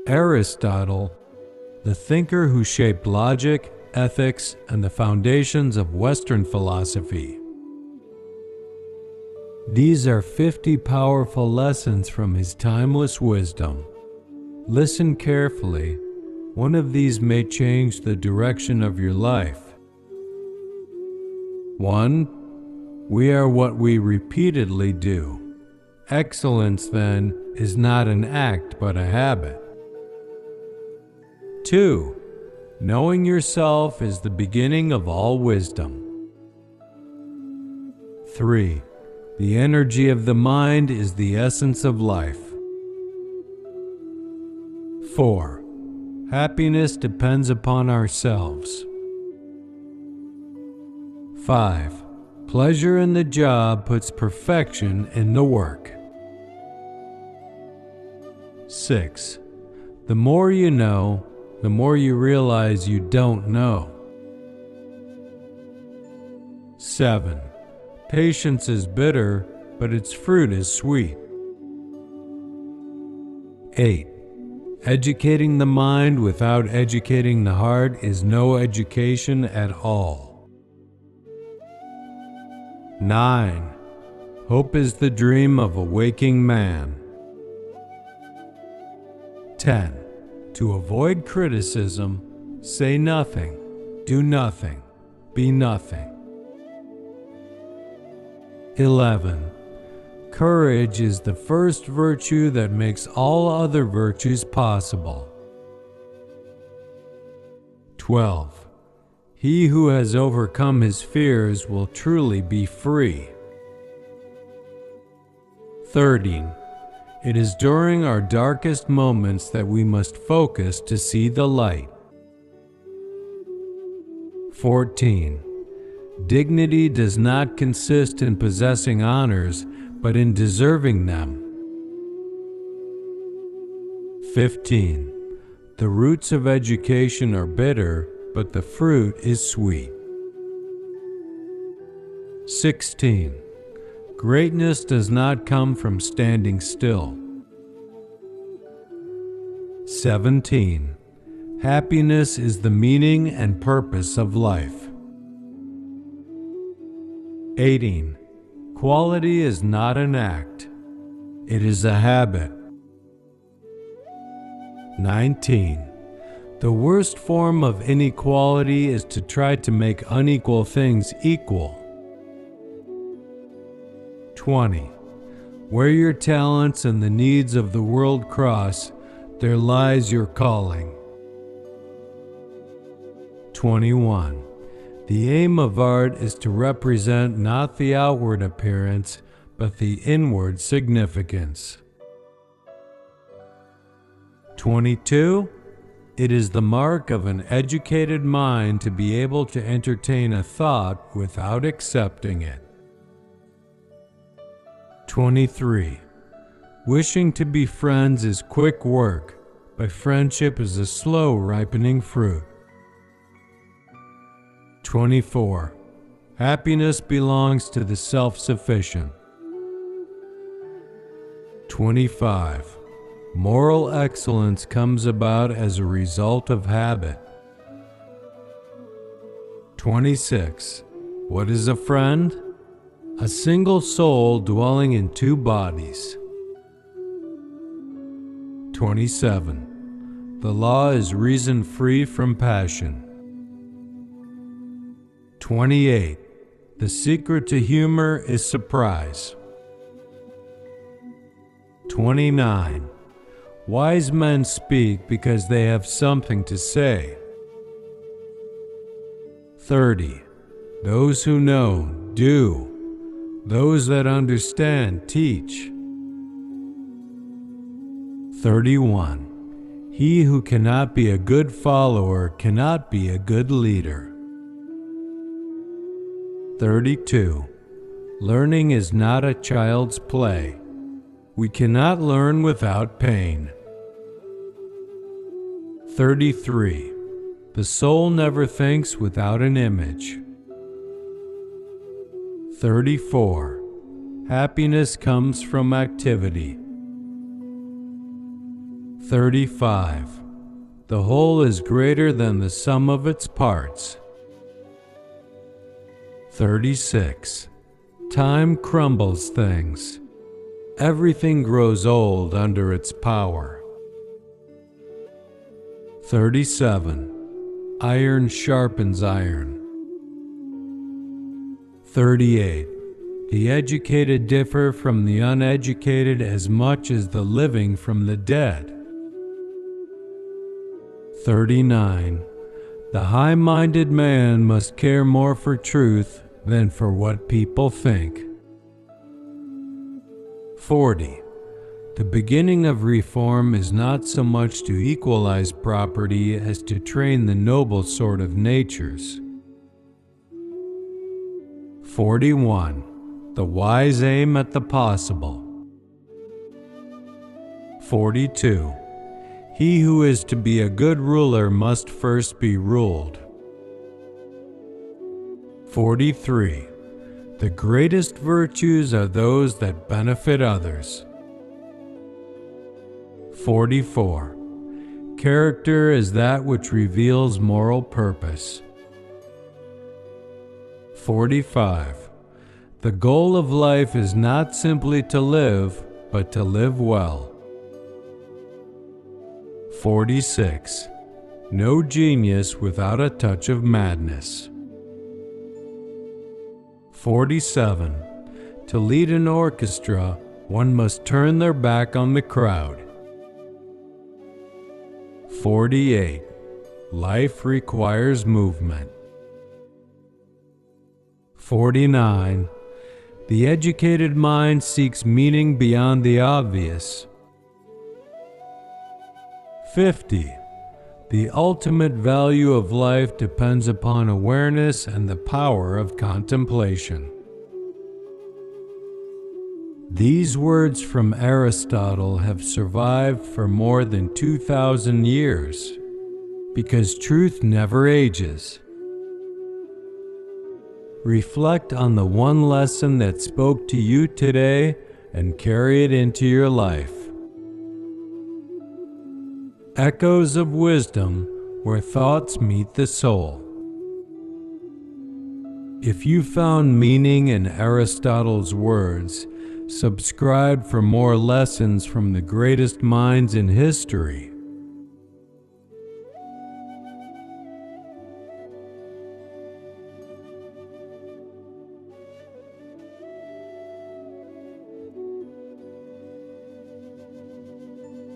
Aristotle, the thinker who shaped logic, ethics, and the foundations of Western philosophy. These are 50 powerful lessons from his timeless wisdom. Listen carefully. One of these may change the direction of your life. 1. We are what we repeatedly do. Excellence, then, is not an act but a habit. 2. Knowing yourself is the beginning of all wisdom. 3. The energy of the mind is the essence of life. 4. Happiness depends upon ourselves. 5. Pleasure in the job puts perfection in the work. 6. The more you know, the more you realize you don't know. 7. Patience is bitter, but its fruit is sweet. 8. Educating the mind without educating the heart is no education at all. 9. Hope is the dream of a waking man. 10. To avoid criticism, say nothing, do nothing, be nothing. 11. Courage is the first virtue that makes all other virtues possible. 12. He who has overcome his fears will truly be free. 13. It is during our darkest moments that we must focus to see the light. 14. Dignity does not consist in possessing honors, but in deserving them. 15. The roots of education are bitter, but the fruit is sweet. 16. Greatness does not come from standing still. 17. Happiness is the meaning and purpose of life. 18. Quality is not an act. It is a habit. 19. The worst form of inequality is to try to make unequal things equal. 20. Where your talents and the needs of the world cross, there lies your calling. 21. The aim of art is to represent not the outward appearance, but the inward significance. 22. It is the mark of an educated mind to be able to entertain a thought without accepting it. 23. Wishing to be friends is quick work, but friendship is a slow ripening fruit. 24. Happiness belongs to the self-sufficient. 25. Moral excellence comes about as a result of habit. 26. What is a friend? A single soul dwelling in two bodies. 27. The law is reason free from passion. 28. The secret to humor is surprise. 29. Wise men speak because they have something to say. 30. Those who know, do. Those that understand, teach. 31. He who cannot be a good follower cannot be a good leader. 32. Learning is not a child's play. We cannot learn without pain. 33. The soul never thinks without an image. 34. Happiness comes from activity. 35. The whole is greater than the sum of its parts. 36. Time crumbles things. Everything grows old under its power. 37. Iron sharpens iron. 38. The educated differ from the uneducated as much as the living from the dead. 39. The high-minded man must care more for truth than for what people think. 40. The beginning of reform is not so much to equalize property as to train the noble sort of natures. 41. The wise aim at the possible. 42. He who is to be a good ruler must first be ruled. 43. The greatest virtues are those that benefit others. 44. Character is that which reveals moral purpose. 45. The goal of life is not simply to live, but to live well. 46. No genius without a touch of madness. 47. To lead an orchestra, one must turn their back on the crowd. 48. Life requires movement. 49. The educated mind seeks meaning beyond the obvious. 50. The ultimate value of life depends upon awareness and the power of contemplation. These words from Aristotle have survived for more than 2,000 years because truth never ages. Reflect on the one lesson that spoke to you today and carry it into your life. Echoes of wisdom where thoughts meet the soul. If you found meaning in Aristotle's words, subscribe for more lessons from the greatest minds in history.